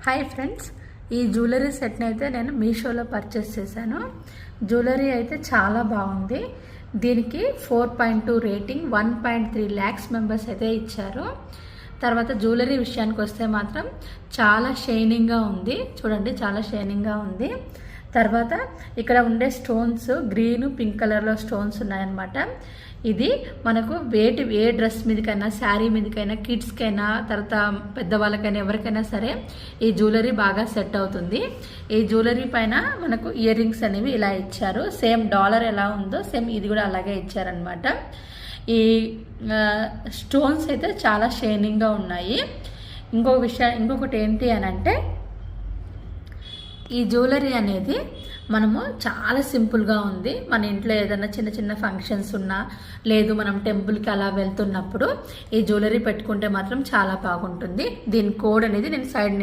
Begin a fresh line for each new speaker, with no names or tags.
Hi friends, ఈ jewellery సెట్ని అయితే నేను మీషోలో పర్చేస్ చేశాను. జ్యువెలరీ అయితే చాలా బాగుంది. దీనికి 4.2 రేటింగ్, 1.3 lakhs మెంబర్స్ అయితే ఇచ్చారు. తర్వాత జ్యువెలరీ విషయానికి వస్తే మాత్రం చాలా షైనింగ్గా ఉంది. చూడండి, చాలా షైనింగ్గా ఉంది. తర్వాత ఇక్కడ ఉండే స్టోన్స్ గ్రీన్, పింక్ కలర్లో స్టోన్స్ ఉన్నాయన్నమాట. ఇది మనకు ఏ డ్రెస్ మీదకైనా, శారీ మీదకైనా, కిడ్స్కైనా, తర్వాత పెద్దవాళ్ళకైనా, ఎవరికైనా సరే ఈ జ్యువెలరీ బాగా సెట్ అవుతుంది. ఈ జ్యువెలరీ పైన మనకు ఇయర్ రింగ్స్ అనేవి ఇలా ఇచ్చారు. సేమ్ డాలర్ ఎలా ఉందో సేమ్ ఇది కూడా అలాగే ఇచ్చారనమాట. ఈ స్టోన్స్ అయితే చాలా షైనింగ్గా ఉన్నాయి. ఇంకొకటి ఏంటి అని అంటే, ఈ జ్యువెలరీ అనేది మనము చాలా సింపుల్గా ఉంది. మన ఇంట్లో ఏదైనా చిన్న చిన్న ఫంక్షన్స్ ఉన్నా, లేదు మనం టెంపుల్కి అలా వెళ్తున్నప్పుడు ఈ జ్యువెలరీ పెట్టుకుంటే మాత్రం చాలా బాగుంటుంది. దీని కోడ్ అనేది నేను సైడ్